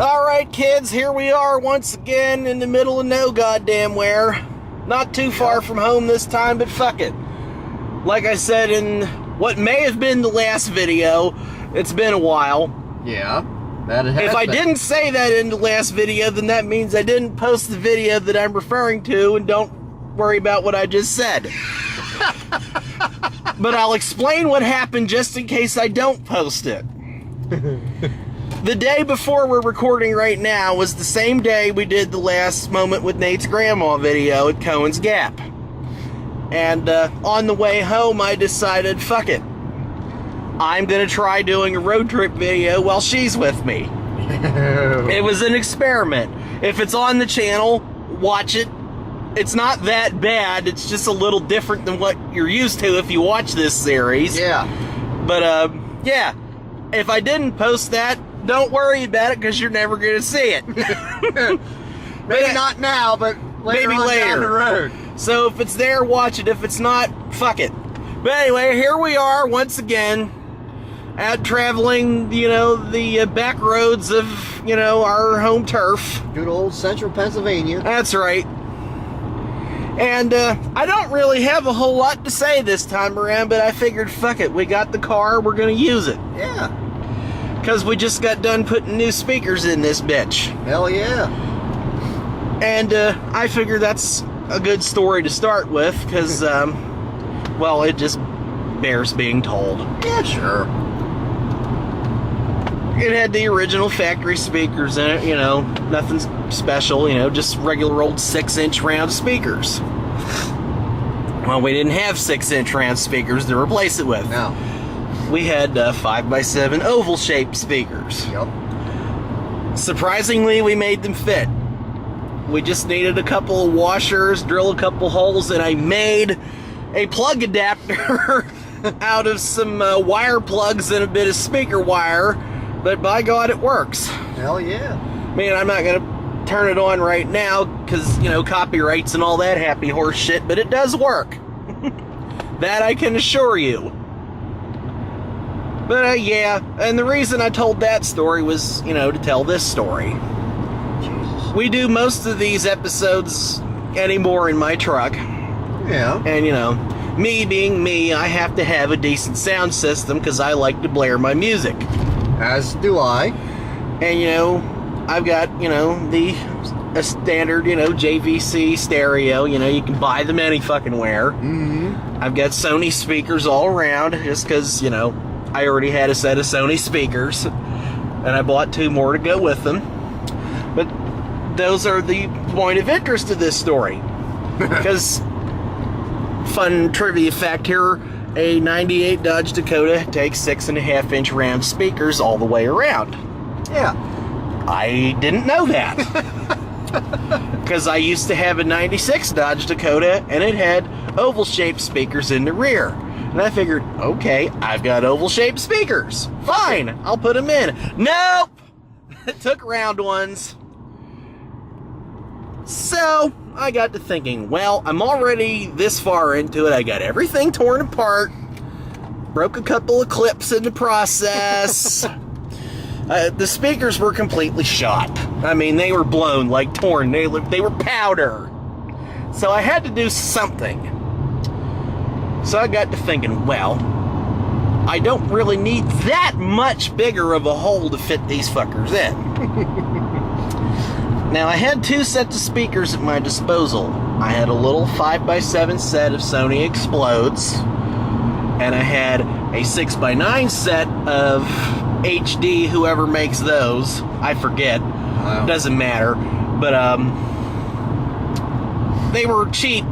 Alright, kids, here we are once again in the middle of no goddamn where. Not too far from home this time, but fuck it. Like I said in what may have been the last video, it's been a while. Yeah, that has If I been. didn't say that in the last video, then that means I didn't post the video that I'm referring to, and don't worry about what I just said. But I'll explain what happened just in case I don't post it. The day before we're recording right now was the same day we did the last Moment with Nate's Grandma video at Cohen's Gap. And on the way home, I decided, fuck it. I'm going to try doing a road trip video while she's with me. It was an experiment. If it's on the channel, watch it. It's not that bad. It's just a little different than what you're used to if you watch this series. Yeah. But, yeah. If I didn't post that, don't worry about it because you're never going to see it. Maybe not now, but later maybe on later. down the road. So if it's there, watch it. If it's not, fuck it. But anyway, here we are once again, out traveling, you know, the back roads of, you know, our home turf. Good old central Pennsylvania. That's right. And I don't really have a whole lot to say this time around, but I figured, fuck it, we got the car, we're going to use it. Yeah. Because we just got done putting new speakers in this bitch. Hell yeah. And I figure that's a good story to start with, because, well, it just bears being told. Yeah, sure. It had the original factory speakers in it, you know, nothing special, you know, just regular old 6-inch round speakers. Well, we didn't have 6-inch round speakers to replace it with. No. We had 5x7 oval-shaped speakers. Yep. Surprisingly, we made them fit. We just needed a couple of washers, drill a couple holes, and I made a plug adapter out of some wire plugs and a bit of speaker wire. But by God, it works. Hell yeah. I mean, I'm not going to turn it on right now because, you know, copyrights and all that happy horse shit, but it does work. That I can assure you. But, yeah, and the reason I told that story was, you know, to tell this story. Jesus. We do most of these episodes anymore in my truck. Yeah. And, you know, me being me, I have to have a decent sound system because I like to blare my music. As do I. And, you know, I've got, you know, a standard, you know, JVC stereo. You know, you can buy them any fucking where. Mm-hmm. I've got Sony speakers all around just because, you know, I already had a set of Sony speakers. And I bought 2 more to go with them. But those are the point of interest of this story. Because, fun trivia fact here, a 98 Dodge Dakota takes 6.5-inch round speakers all the way around. Yeah. I didn't know that. Because I used to have a 96 Dodge Dakota and it had oval-shaped speakers in the rear. And I figured, okay, I've got oval-shaped speakers. Fine, I'll put them in. Nope! It took round ones. So, I got to thinking, well, I'm already this far into it. I got everything torn apart. Broke a couple of clips in the process. The speakers were completely shot. I mean, they were blown, like torn. They were powder. So I had to do something. So I got to thinking, well, I don't really need that much bigger of a hole to fit these fuckers in. Now, I had 2 sets of speakers at my disposal. I had a little 5x7 set of Sony Explodes, and I had a 6x9 set of HD, whoever makes those. I forget. Wow. Doesn't matter. But, they were cheap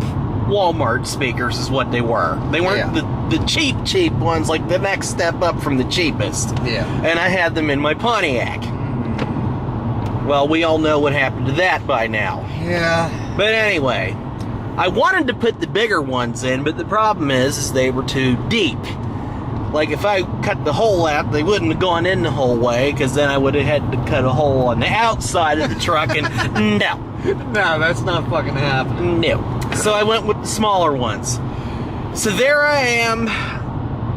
Walmart speakers is what they were. They weren't the cheap ones, like the next step up from the cheapest. Yeah. And I had them in my Pontiac. Well, we all know what happened to that by now. Yeah. But anyway, I wanted to put the bigger ones in, but the problem is they were too deep. Like, if I cut the hole out, they wouldn't have gone in the whole way, because then I would have had to cut a hole on the outside of the truck, and no. No, that's not fucking happening. No. So I went with the smaller ones. So there I am,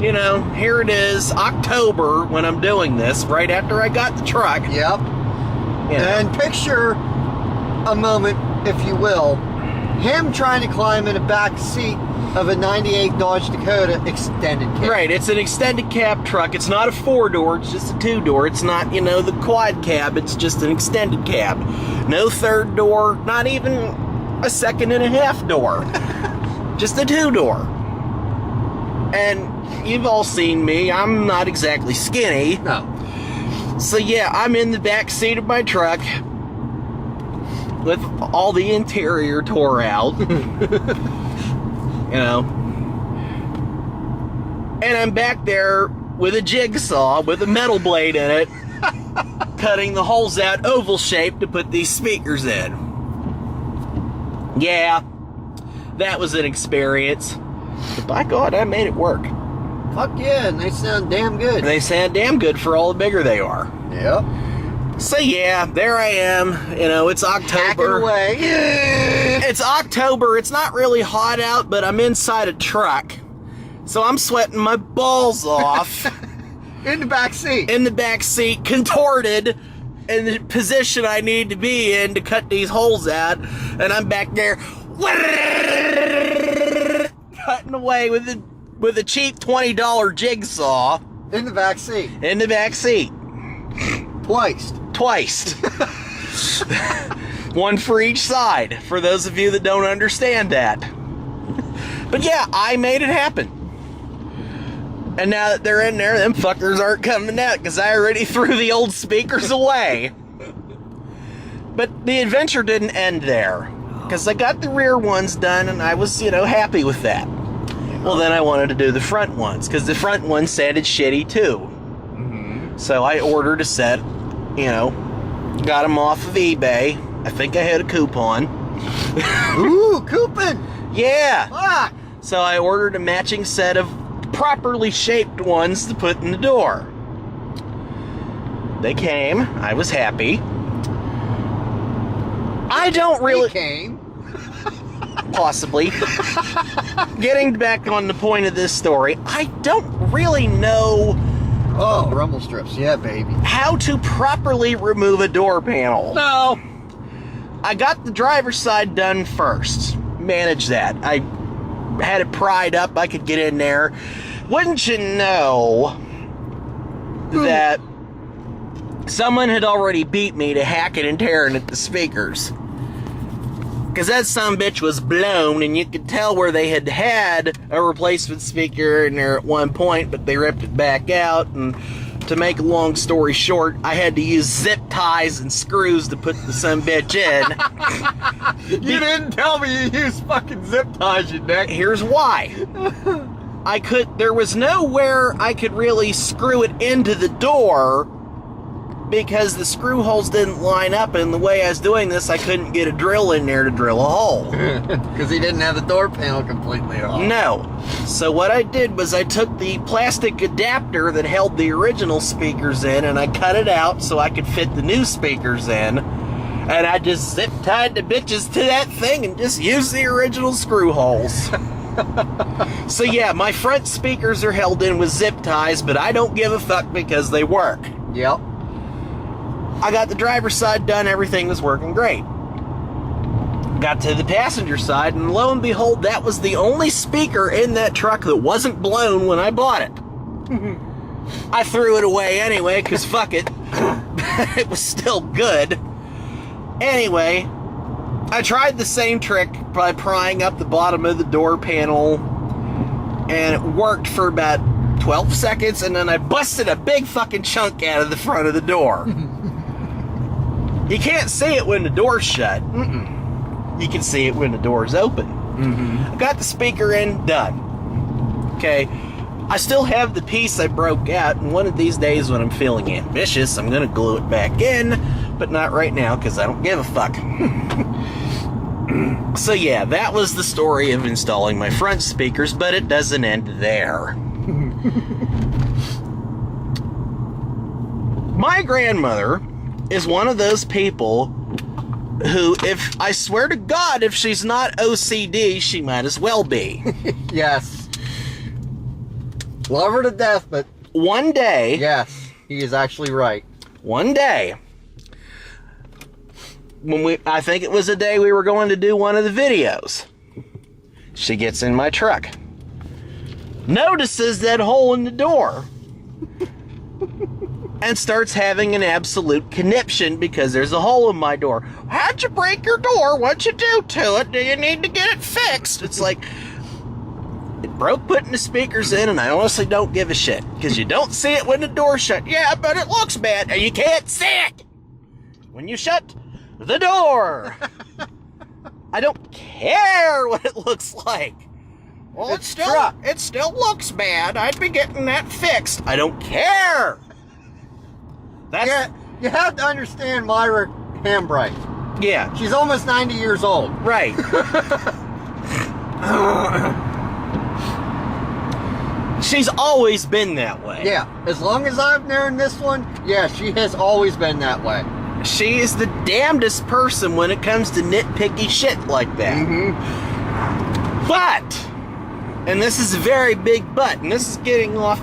you know, here it is, October, when I'm doing this, right after I got the truck. Yep. You know. And picture a moment, if you will, him trying to climb in the back seat of a 98 Dodge Dakota extended cab. Right, it's an extended cab truck. It's not a 4-door, it's just a 2-door. It's not, the quad cab, it's just an extended cab. No 3rd door, not even a 2.5 door. Just a 2-door. And you've all seen me, I'm not exactly skinny. No. So yeah, I'm in the back seat of my truck with all the interior tore out. And I'm back there with a jigsaw with a metal blade in it, cutting the holes out oval shaped to put these speakers in. Yeah, that was an experience. But by God, I made it work. Fuck yeah, and they sound damn good. They sound damn good for all the bigger they are. Yep. So yeah, there I am. It's October. Hacking away. It's October. It's not really hot out, but I'm inside a truck. So I'm sweating my balls off. In the back seat. In the back seat, contorted in the position I need to be in to cut these holes out. And I'm back there cutting away with a cheap $20 jigsaw. In the back seat. In the back seat. Twice. One for each side, for those of you that don't understand that. But yeah, I made it happen. And now that they're in there, them fuckers aren't coming out because I already threw the old speakers away. But the adventure didn't end there, because I got the rear ones done and I was, happy with that. Well, then I wanted to do the front ones, because the front ones sounded shitty too. Mm-hmm. So I ordered a set, got them off of eBay. I think I had a coupon. Ooh, coupon! Yeah! Fuck! So I ordered a matching set of properly shaped ones to put in the door. They came. I was happy. I don't really... He came. Possibly. Getting back on the point of this story, I don't really know... Oh, rumble strips. Yeah, baby. How to properly remove a door panel. No. I got the driver's side done first. Managed that. I had it pried up. I could get in there. Wouldn't you know that someone had already beat me to hacking and tearing at the speakers? Because that sumbitch was blown, and you could tell where they had a replacement speaker in there at one point, but they ripped it back out. And to make a long story short, I had to use zip ties and screws to put the sumbitch in. You didn't tell me you used fucking zip ties, you dick. Here's why. There was nowhere I could really screw it into the door, because the screw holes didn't line up, and the way I was doing this, I couldn't get a drill in there to drill a hole. Because he didn't have the door panel completely off. No. So what I did was I took the plastic adapter that held the original speakers in, and I cut it out so I could fit the new speakers in, and I just zip tied the bitches to that thing and just used the original screw holes. So yeah, my front speakers are held in with zip ties, but I don't give a fuck because they work. Yep. I got the driver's side done, everything was working great. Got to the passenger side, and lo and behold, that was the only speaker in that truck that wasn't blown when I bought it. I threw it away anyway, because fuck it. It was still good. Anyway, I tried the same trick by prying up the bottom of the door panel, and it worked for about 12 seconds, and then I busted a big fucking chunk out of the front of the door. You can't see it when the door's shut. You can see it when the door's open. I got the speaker in, done. Okay, I still have the piece I broke out, and one of these days when I'm feeling ambitious, I'm gonna glue it back in, but not right now, because I don't give a fuck. So yeah, that was the story of installing my front speakers, but it doesn't end there. My grandmother is one of those people who, if I swear to God, if she's not OCD, she might as well be. Yes. Love her to death, but... One day... Yes, he is actually right. One day, I think it was the day we were going to do one of the videos. She gets in my truck, notices that hole in the door, and starts having an absolute conniption because there's a hole in my door. How'd you break your door? What'd you do to it? Do you need to get it fixed? It's like, it broke putting the speakers in, and I honestly don't give a shit because you don't see it when the door's shut. Yeah, but it looks bad, and you can't see it when you shut the door. I don't care what it looks like. Well, it still looks bad. I'd be getting that fixed. I don't care. You have to understand Myra Hambright. Yeah. She's almost 90 years old. Right. She's always been that way. Yeah. As long as I've known this one, yeah, she has always been that way. She is the damnedest person when it comes to nitpicky shit like that. Mm-hmm. But, and this is a very big but, and this is getting off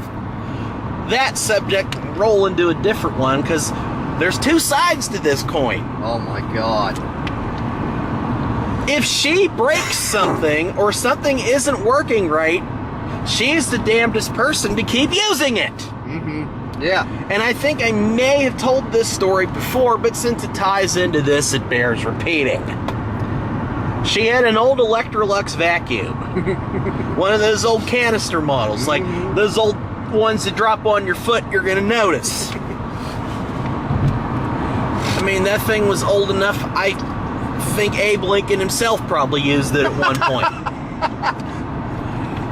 that subject and roll into a different one, because there's two sides to this coin. Oh my God. If she breaks something or something isn't working right, she's the damnedest person to keep using it. Mm-hmm. Yeah. And I think I may have told this story before, but since it ties into this, it bears repeating. She had an old Electrolux vacuum. One of those old canister models, like those old ones that drop on your foot, you're going to notice. I mean, that thing was old enough, I think Abe Lincoln himself probably used it at one point.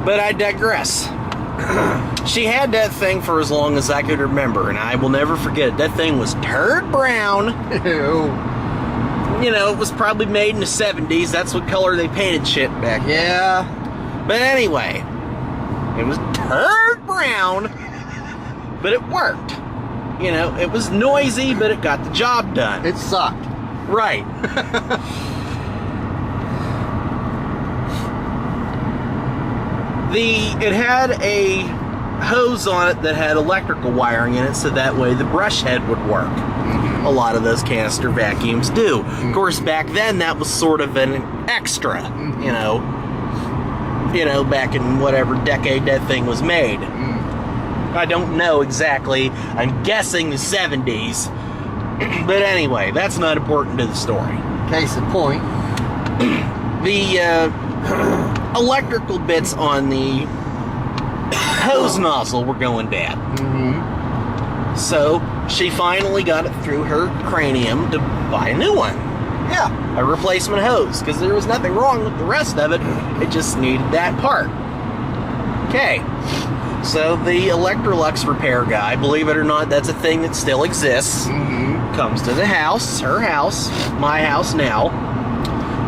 But I digress. She had that thing for as long as I could remember, and I will never forget it. That thing was turd brown. Ew. You know, it was probably made in the 70s. That's what color they painted shit back then. Yeah. But anyway, it was turd brown, but it worked. You know, it was noisy, but it got the job done. It sucked. Right. It had a hose on it that had electrical wiring in it, so that way the brush head would work. A lot of those canister vacuums do. Of course, back then that was sort of an extra, you know, back in whatever decade that thing was made. I don't know exactly. I'm guessing the 70s. But anyway, that's not important to the story. Case in point. The electrical bits on the hose nozzle were going bad. Mm-hmm. So she finally got it through her cranium to buy a new one. Yeah. A replacement hose, because there was nothing wrong with the rest of it. It just needed that part. Okay. So the Electrolux repair guy, believe it or not, that's a thing that still exists, comes to the house, her house, my house now.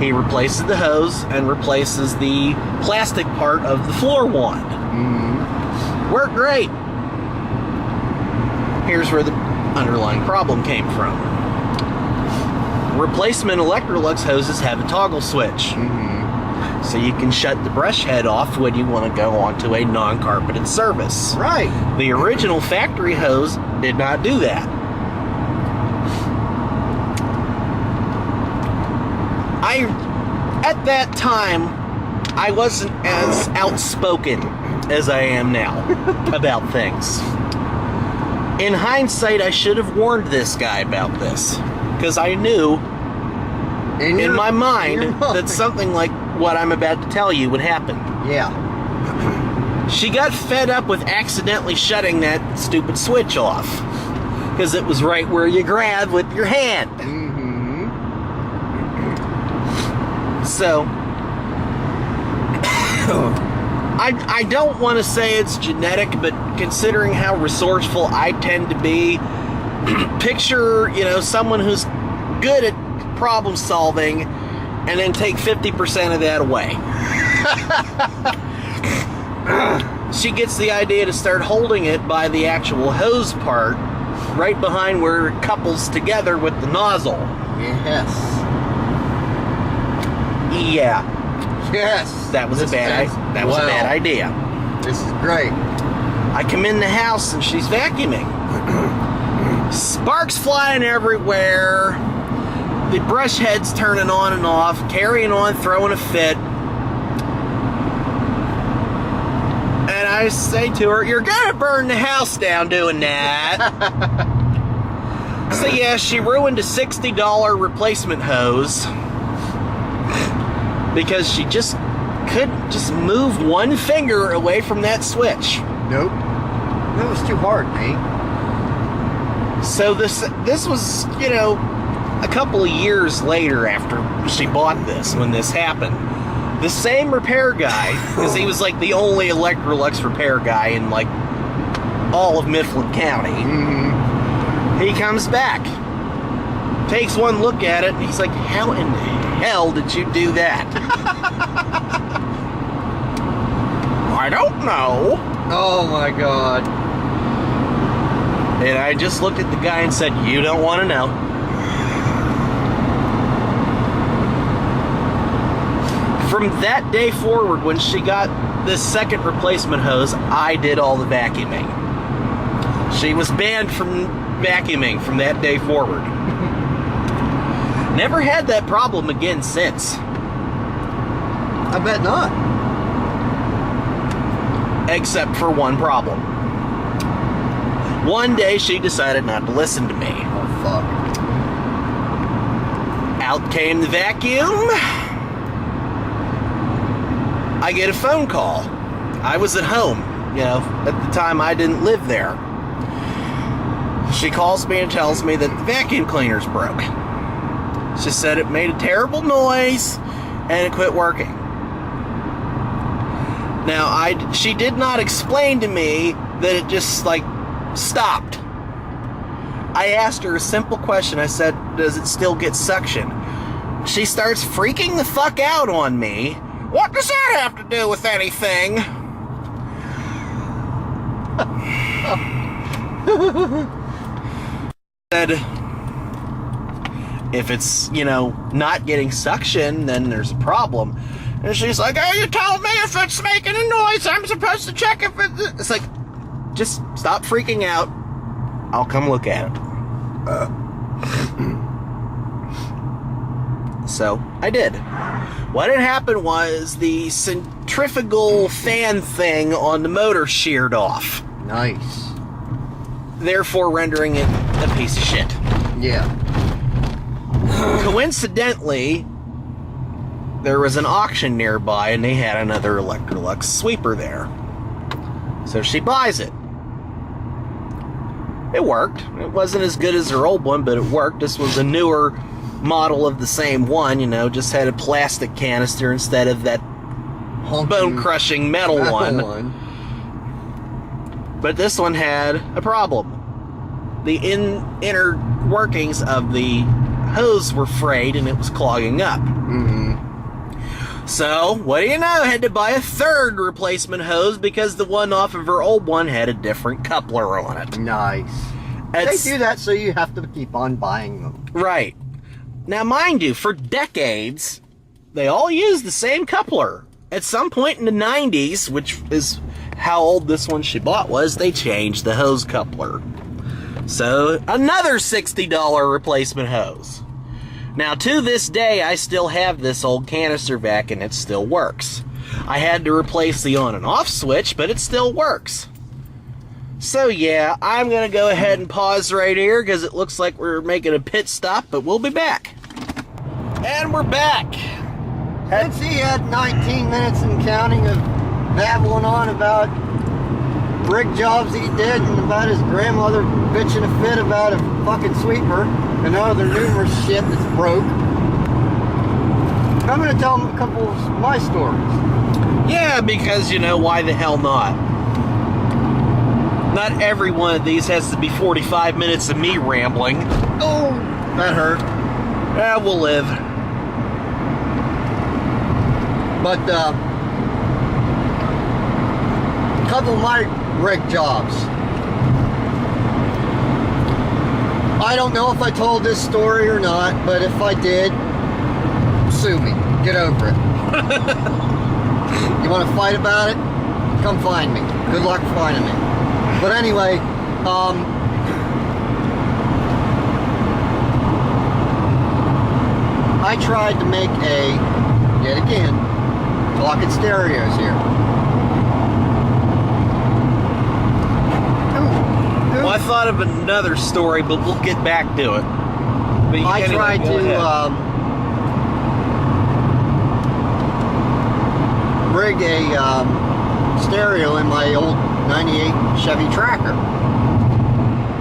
He replaces the hose and replaces the plastic part of the floor wand. Worked great. Here's where the underlying problem came from. Replacement Electrolux hoses have a toggle switch. So you can shut the brush head off when you want to go onto a non-carpeted surface. Right. The original factory hose did not do that. At that time, I wasn't as outspoken as I am now about things. In hindsight, I should have warned this guy about this, because I knew in my mind that something like what I'm about to tell you would happen. Yeah. She got fed up with accidentally shutting that stupid switch off, because it was right where you grab with your hand. So I don't want to say it's genetic, but considering how resourceful I tend to be, picture, someone who's good at problem solving and then take 50% of that away. She gets the idea to start holding it by the actual hose part right behind where it couples together with the nozzle. Yes. Yeah. Yes. That was a bad idea. This is great. I come in the house and she's vacuuming. Sparks flying everywhere. the brush head's turning on and off, carrying on, throwing a fit. And I say to her, "You're gonna burn the house down doing that." So yeah, she ruined a $60 replacement hose because she just couldn't just move one finger away from that switch. Nope. That was too hard, mate. So this was, a couple of years later after she bought this, when this happened. The same repair guy, because he was like the only Electrolux repair guy in like all of Mifflin County. Mm-hmm. He comes back, takes one look at it, and he's like, "How in the hell did you do that?" "I don't know." Oh my God. And I just looked at the guy and said, "You don't want to know." From that day forward, when she got this second replacement hose, I did all the vacuuming. She was banned from vacuuming from that day forward. Never had that problem again since. I bet not. Except for one problem. One day she decided not to listen to me. Oh, fuck. Out came the vacuum. I get a phone call. I was at home. At the time I didn't live there. She calls me and tells me that the vacuum cleaner's broke. She said it made a terrible noise and it quit working. Now, she did not explain to me that it just, stopped. I asked her a simple question. I said, "Does it still get suction?" She starts freaking the fuck out on me. "What does that have to do with anything?" Said, if it's, not getting suction, then there's a problem. And she's like, "Oh, you told me if it's making a noise, I'm supposed to check if it's like, just stop freaking out. I'll come look at it." So, I did. What had happened was the centrifugal fan thing on the motor sheared off, Nice. therefore rendering it a piece of shit. Yeah. Coincidentally, there was an auction nearby and they had another Electrolux sweeper there. So she buys it. It worked. It wasn't as good as her old one, but it worked. This was a newer model of the same one, just had a plastic canister instead of that bone-crushing metal one. But this one had a problem. The inner workings of the hose were frayed and it was clogging up. Mm-hmm. So, what do you know? I had to buy a third replacement hose because the one off of her old one had a different coupler on it. Nice. They do that so you have to keep on buying them. Right. Now, mind you, for decades, they all used the same coupler. At some point in the 90s, which is how old this one she bought was, they changed the hose coupler. So, another $60 replacement hose. Now, to this day, I still have this old canister vac and it still works. I had to replace the on and off switch, but it still works. So yeah, I'm going to go ahead and pause right here because it looks like we're making a pit stop, but we'll be back. And we're back. Since he had 19 minutes and counting of babbling on about brick jobs he did and about his grandmother bitching a fit about a fucking sweeper and other numerous shit that's broke, I'm going to tell him a couple of my stories. Yeah, because, why the hell not? Not every one of these has to be 45 minutes of me rambling. Oh, that hurt. Yeah, we'll live. But, a couple of my brick jobs. I don't know if I told this story or not, but if I did, sue me. Get over it. You want to fight about it? Come find me. Good luck finding me. But anyway, I tried to make yet again, talking stereos here. Well, I thought of another story, but we'll get back to it. But you I can't tried even go to ahead. rig a stereo in my old 98 Chevy Tracker.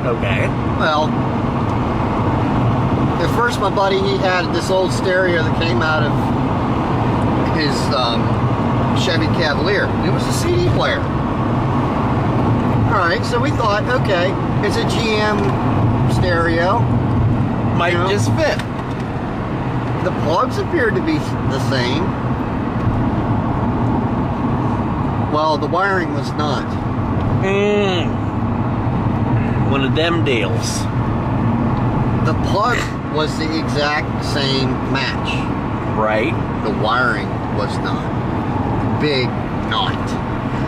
Okay. Well, at first my buddy, he had this old stereo that came out of his Chevy Cavalier. It was a CD player. Alright, so we thought, okay, it's a GM stereo. Might just fit. The plugs appeared to be the same. Well, the wiring was not. One of them deals. The plug was the exact same match. Right. The wiring was not. Big not.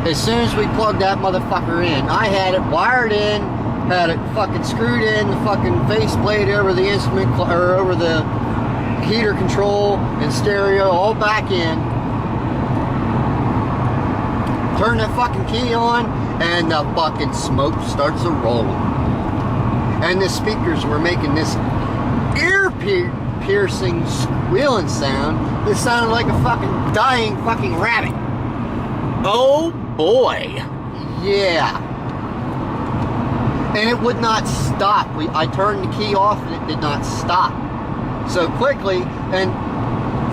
As soon as we plugged that motherfucker in, I had it wired in, had it fucking screwed in, the fucking faceplate over the instrument, or over the heater control and stereo, all back in. Turn that fucking key on, and the fucking smoke starts to roll. And the speakers were making this ear-piercing squealing sound that sounded like a fucking dying fucking rabbit. Oh boy. Yeah. And it would not stop. I turned the key off and it did not stop. So quickly, and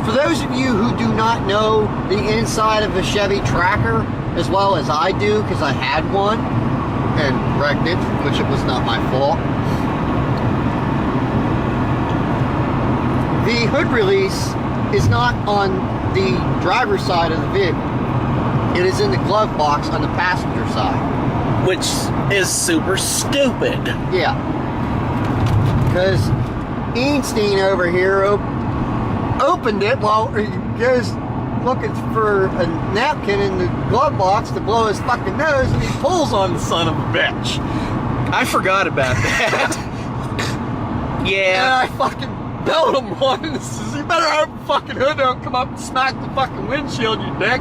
for those of you who do not know the inside of a Chevy Tracker as well as I do, because I had one and wrecked it, which it was not my fault. The hood release is not on the driver's side of the vehicle. It is in the glove box on the passenger side. Which is super stupid. Yeah. Because Einstein over here opened it while he goes looking for a napkin in the glove box to blow his fucking nose, and he pulls on the son of a bitch. I forgot about that. And Yeah. I fucking belled him one and says, "You better hope the fucking hood don't come up and smack the fucking windshield, you dick."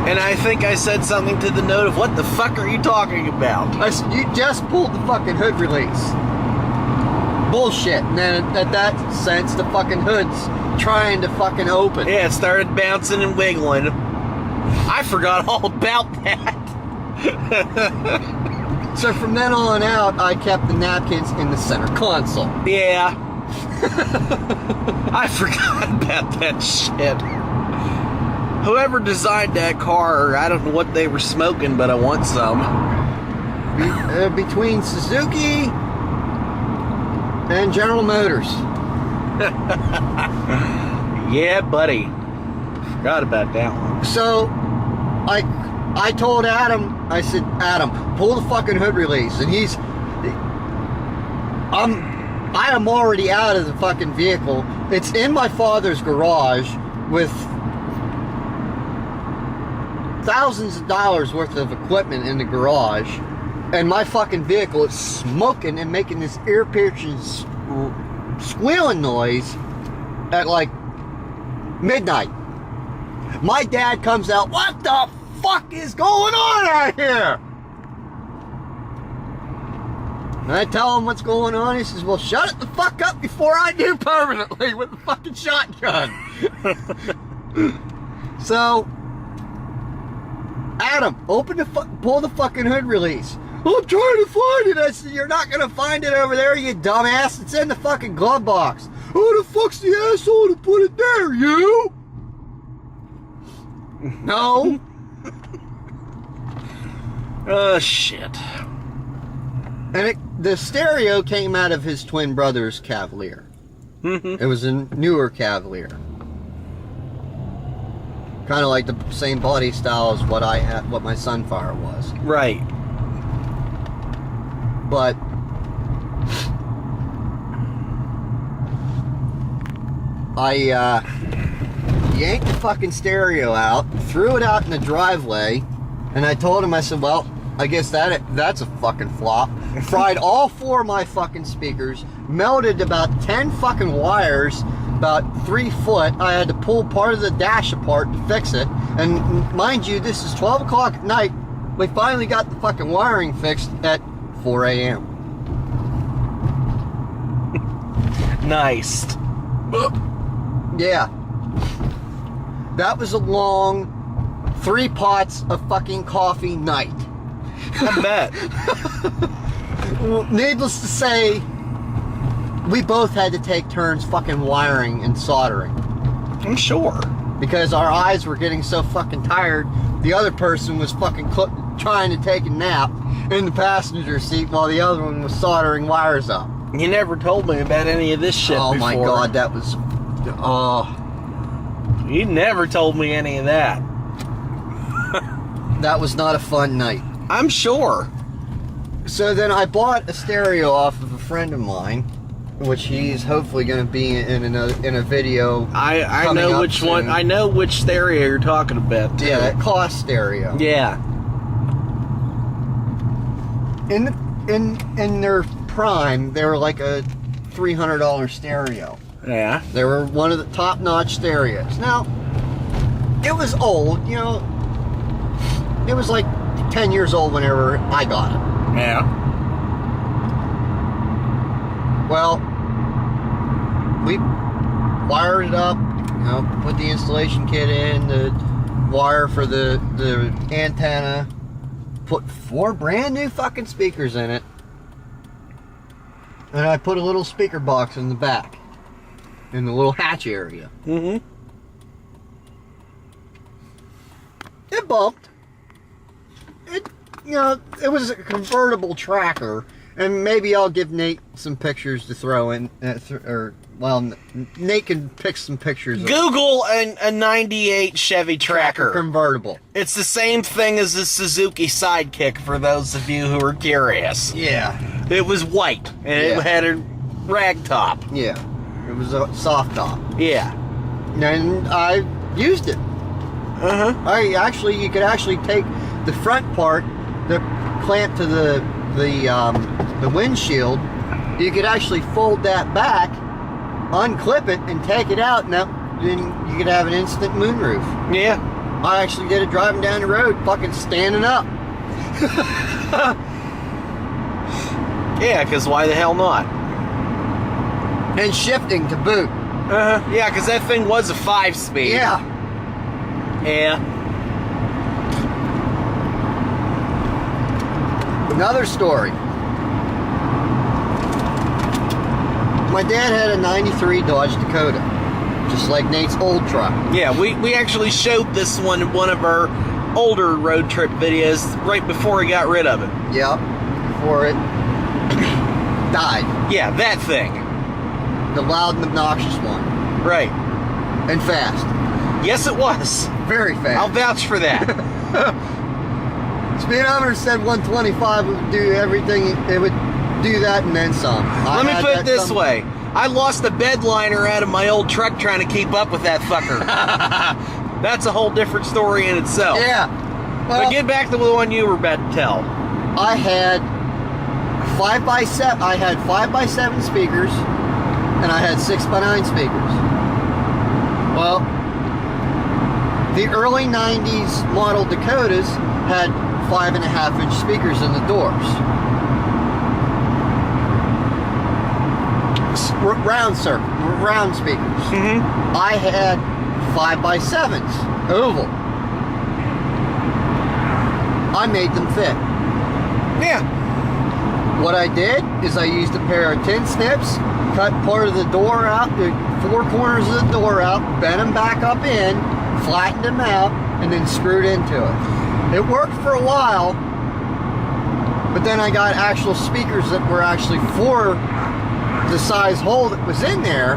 And I think I said something to the note of, what the fuck are you talking about? I said, "You just pulled the fucking hood release." Bullshit. And then at that sense, the fucking hood's trying to fucking open. Yeah, it started bouncing and wiggling. I forgot all about that. So from then on out, I kept the napkins in the center console. Yeah. I forgot about that shit. Whoever designed that car, I don't know what they were smoking, but I want some. Between Suzuki and General Motors. Yeah, buddy. Forgot about that one. So I told Adam, I said, "Adam, pull the fucking hood release." And I am already out of the fucking vehicle. It's in my father's garage with thousands of dollars worth of equipment in the garage, and my fucking vehicle is smoking and making this ear-piercing squealing noise at like midnight. My dad comes out, "What the fuck is going on out here?" And I tell him what's going on. He says, "Well, shut it the fuck up before I do permanently with the fucking shotgun." So, Adam, pull the fucking hood release. "I'm trying to find it." I said, "You're not gonna find it over there, you dumbass. It's in the fucking glove box." "Who the fuck's the asshole to put it there, you?" No. Oh, shit. And the stereo came out of his twin brother's Cavalier. It was a newer Cavalier. Kind of like the same body style as what my Sunfire was. Right. But I yanked the fucking stereo out, threw it out in the driveway, and I told him, I said, "Well, I guess that's a fucking flop. Fried all 4 of my fucking speakers, melted about 10 fucking wires, about 3 foot. I had to pull part of the dash apart to fix it. And mind you, this is 12 o'clock at night. We finally got the fucking wiring fixed at 4 a.m. Nice. Yeah. That was a long 3 pots of fucking coffee night. I bet. Needless to say, we both had to take turns fucking wiring and soldering. I'm sure. Because our eyes were getting so fucking tired, the other person was fucking trying to take a nap in the passenger seat while the other one was soldering wires up. You never told me about any of this shit Oh before. my god, that was... Oh, You never told me any of that. that was not a fun night. I'm sure. So then I bought a stereo off of a friend of mine, which he's hopefully going to be in a video. I coming know up which one. soon. I know which stereo you're talking about. Too. Yeah, that cost stereo. Yeah. In their prime, they were like a $300 stereo. Yeah. They were one of the top-notch stereos. Now, it was old, you know. It was like 10 years old whenever I got it. Yeah. Well, we wired it up, you know, put the installation kit in, the wire for the antenna, put 4 brand new fucking speakers in it, and I put a little speaker box in the back, in the little hatch area. Mm-hmm. It bumped. It, you know, it was a convertible tracker, and maybe I'll give Nate some pictures to throw in, Nate can pick some pictures. Google a 98 Chevy Tracker. Convertible. It's the same thing as the Suzuki Sidekick for those of you who are curious. Yeah. It was white, and Yeah. it had a rag top. Yeah. It was a soft top. Yeah. And I used it. Uh-huh. You could actually take the front part, the clamp to the windshield. You could actually fold that back, unclip it, and take it out, and then you could have an instant moonroof. Yeah. I actually did it driving down the road, fucking standing up. Yeah, because why the hell not? And shifting to boot. Uh-huh. Yeah, because that thing was a 5-speed. Yeah. Yeah. Another story. My dad had a 93 Dodge Dakota, just like Nate's old truck. Yeah, we actually showed this one in one of our older road trip videos right before he got rid of it. Yep, before it died. Yeah, that thing. The loud and obnoxious one. Right. And fast. Yes, it was. Very fast. I'll vouch for that. Speedometer said 125 would do everything. It would do that and then some. Let me put it this way. I lost the bed liner out of my old truck trying to keep up with that fucker. That's a whole different story in itself. Yeah. But get back to the one you were about to tell. I had 5x7. I had 5x7 speakers, and I had 6x9 speakers. Well, the early 90s model Dakotas had 5.5-inch speakers in the doors. Round speakers. Mm-hmm. I had 5x7s, oval. I made them fit. Yeah. What I did is I used a pair of tin snips, cut part of the door out, the 4 corners of the door out, bent them back up in, flattened them out, and then screwed into it. It worked for a while, but then I got actual speakers that were actually for the size hole that was in there,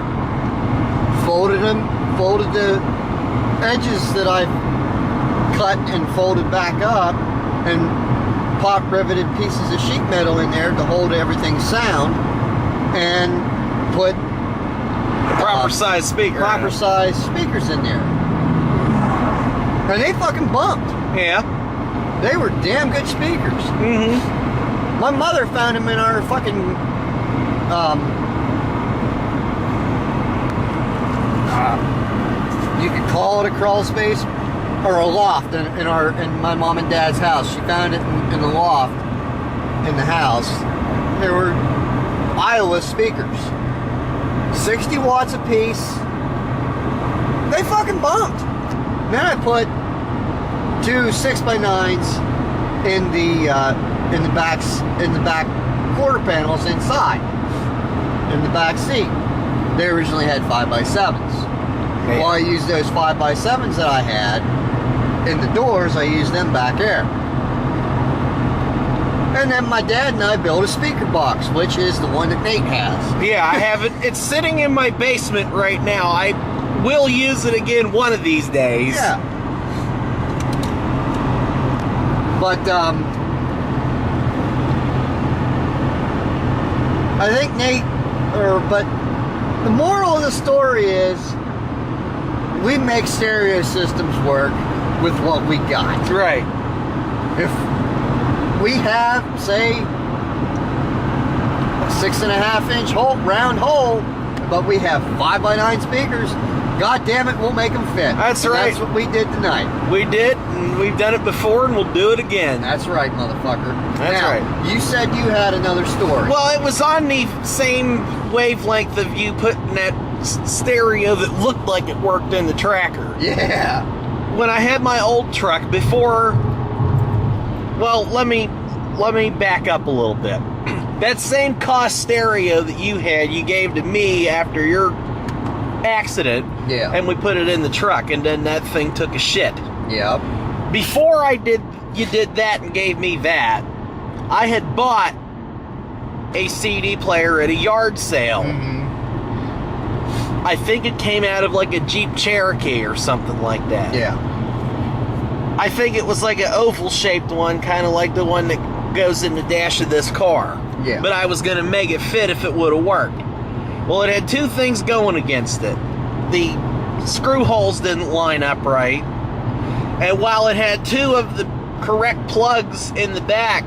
folded the edges that I cut and folded back up, and pop riveted pieces of sheet metal in there to hold everything sound, and put Proper size speaker. proper size speakers in there. And they fucking bumped. Yeah. They were damn good speakers. Mm-hmm. My mother found them in our fucking you could call it a crawl space or a loft in my mom and dad's house. She found it in the loft in the house. There were Iowa speakers, 60 watts a piece. They fucking bumped. Then I put 2 6x9s in the back quarter panels inside in the back seat. They originally had 5x7s. Man. Well, I used those 5x7s that I had in the doors. I used them back there. And then my dad and I built a speaker box, which is the one that Nate has. Yeah, I have it. It's sitting in my basement right now. I will use it again one of these days. Yeah. But I think but the moral of the story is we make stereo systems work with what we got. Right. If we have, say, a 6.5-inch round hole, but we have 5x9 speakers, God damn it, we'll make them fit. That's And right. That's what we did tonight. We did, and we've done it before, and we'll do it again. That's right, motherfucker. That's now, right. You said you had another story. Well, it was on the same wavelength of you putting that stereo that looked like it worked in the tracker. Yeah. When I had my old truck before, well, let me back up a little bit. That same cost stereo that you had, you gave to me after your accident. Yeah. And we put it in the truck, and then that thing took a shit. Yep. Before you did that and gave me that, I had bought a CD player at a yard sale. Mm-hmm. I think it came out of like a Jeep Cherokee or something like that. Yeah. I think it was like an oval-shaped one, kind of like the one that goes in the dash of this car. Yeah. But I was going to make it fit if it would have worked. Well, it had two things going against it. The screw holes didn't line up right. And while it had two of the correct plugs in the back,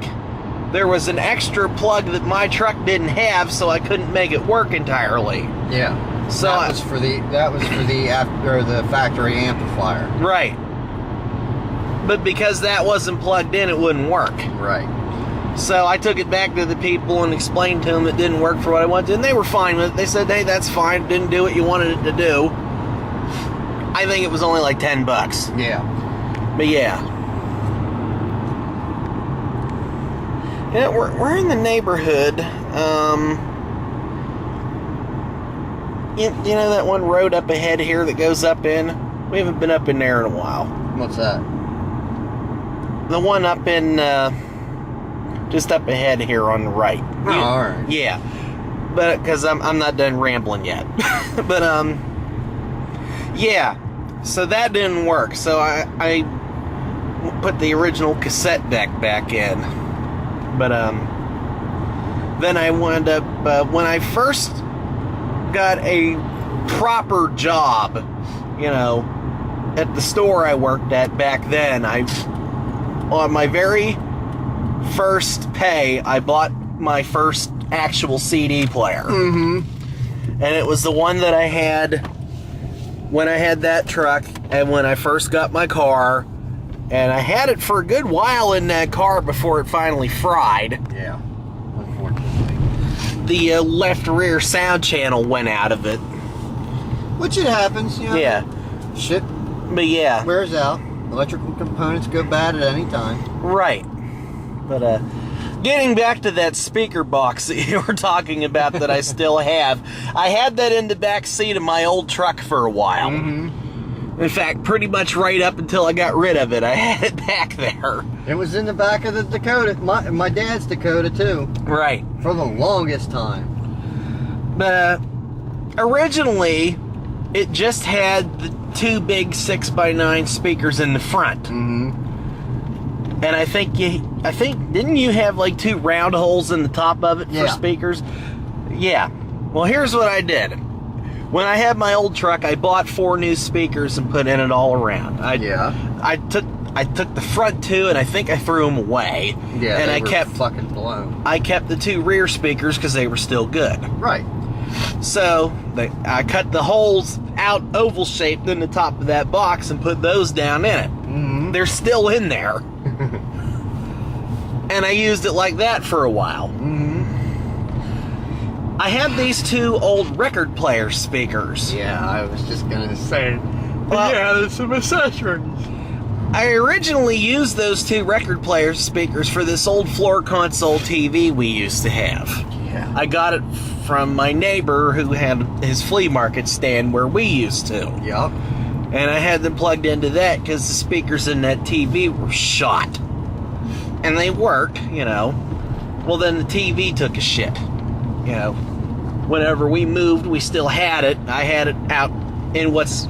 there was an extra plug that my truck didn't have, so I couldn't make it work entirely. Yeah. So that was for the factory amplifier. Right. But because that wasn't plugged in, it wouldn't work. Right. So I took it back to the people and explained to them it didn't work for what I wanted, and they were fine with it. They said, hey, that's fine. It didn't do what you wanted it to do. I think it was only like $10. Yeah. But yeah. Yeah, we're in the neighborhood. You know that one road up ahead here that goes up in? We haven't been up in there in a while. What's that? The one up in, just up ahead here on the right. Oh, all right. Yeah. But, because I'm not done rambling yet. But, yeah. So that didn't work. So I put the original cassette deck back in. But, then I wound up, when I first got a proper job, at the store I worked at back then, on my very first pay, I bought my first actual CD player. Mm-hmm. And it was the one that I had when I had that truck and when I first got my car. And I had it for a good while in that car before it finally fried. Yeah, unfortunately. The left rear sound channel went out of it. Which it happens, Yeah. Shit But yeah. wears out. Electrical components go bad at any time. Right. But, getting back to that speaker box that you were talking about that I still have, I had that in the back seat of my old truck for a while. Mm-hmm. In fact, pretty much right up until I got rid of it, I had it back there. It was in the back of the Dakota, my dad's Dakota too, Right. for the longest time. But originally, it just had the two big 6x9 speakers in the front. Mm-hmm. And I think didn't you have like two round holes in the top of it for Yeah. speakers? Yeah. Well, here's what I did. When I had my old truck, I bought 4 new speakers and put in it all around. I I took the front two and I think I threw them away. Yeah, and they I were kept fucking blown. I kept the two rear speakers because they were still good. Right. So I cut the holes out oval shaped in the top of that box and put those down in it. Mm-hmm. They're still in there. And I used it like that for a while. Mm-hmm. I had these two old record player speakers. Yeah, I was just gonna say. Well, yeah, there's some accessories. I originally used those two record player speakers for this old floor console TV we used to have. Yeah. I got it from my neighbor who had his flea market stand where we used to. Yup. And I had them plugged into that because the speakers in that TV were shot. And they worked, you know. Well, then the TV took a shit. You know, whenever we moved, we still had it. I had it out in what's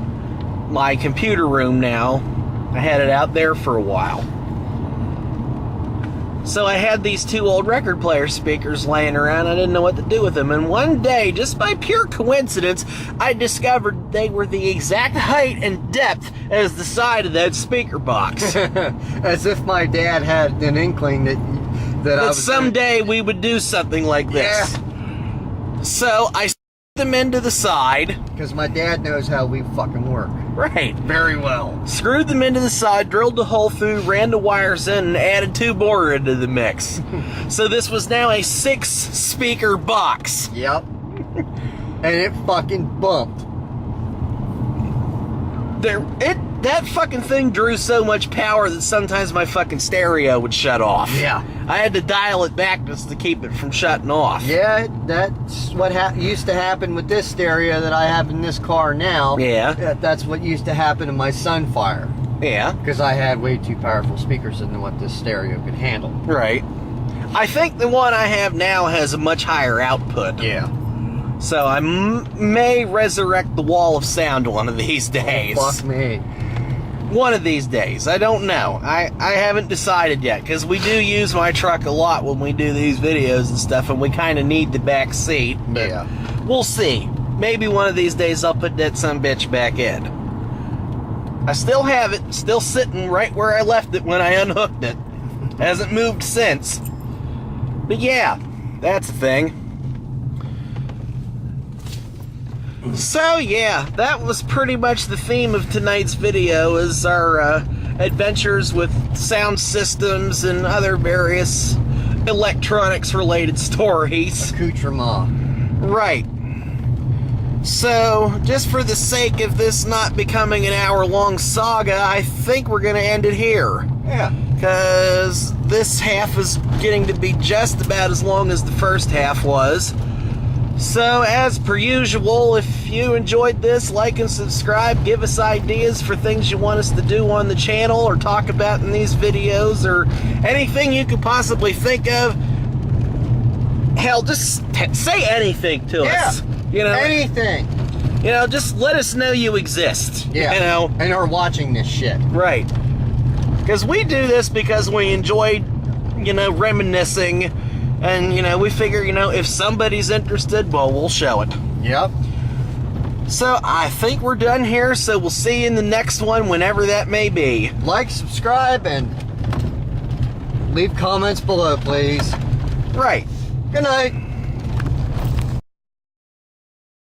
my computer room now. I had it out there for a while. So I had these two old record player speakers laying around. I didn't know what to do with them. And one day, just by pure coincidence, I discovered they were the exact height and depth as the side of that speaker box. As if my dad had an inkling that I That was someday we would do something like this. So I them into the side. Because my dad knows how we fucking work. Right. Very well. Screwed them into the side, drilled the hole through, ran the wires in, and added two more into the mix. So this was now a 6-speaker box. Yep. And it fucking bumped. That fucking thing drew so much power that sometimes my fucking stereo would shut off. Yeah. I had to dial it back just to keep it from shutting off. Yeah, that's what used to happen with this stereo that I have in this car now. Yeah. That's what used to happen in my Sunfire. Yeah. Because I had way too powerful speakers than what this stereo could handle. Right. I think the one I have now has a much higher output. Yeah. So I may resurrect the wall of sound one of these days. Oh, fuck me. One of these days. I don't know. I haven't decided yet, because we do use my truck a lot when we do these videos and stuff, and we kind of need the back seat. But Yeah. we'll see. Maybe one of these days I'll put that sumbitch back in. I still have it, still sitting right where I left it when I unhooked it. Hasn't moved since. But yeah, that's a thing. So yeah, that was pretty much the theme of tonight's video, is our adventures with sound systems and other various electronics related stories. Accoutrement. Right. So, just for the sake of this not becoming an hour-long saga, I think we're going to end it here. Yeah. Because this half is getting to be just about as long as the first half was. So, as per usual, if you enjoyed this, like and subscribe, give us ideas for things you want us to do on the channel or talk about in these videos, or anything you could possibly think of. Hell, just say anything to us. You know, anything. You know, just let us know you exist. Yeah. You know, And are watching this shit. right. Because we do this because we enjoy, you know, reminiscing. And, you know, we figure, you know, if somebody's interested, well, we'll show it. Yep. So, I think we're done here, so we'll see you in the next one, whenever that may be. Like, subscribe, and leave comments below, please. Right. Good night.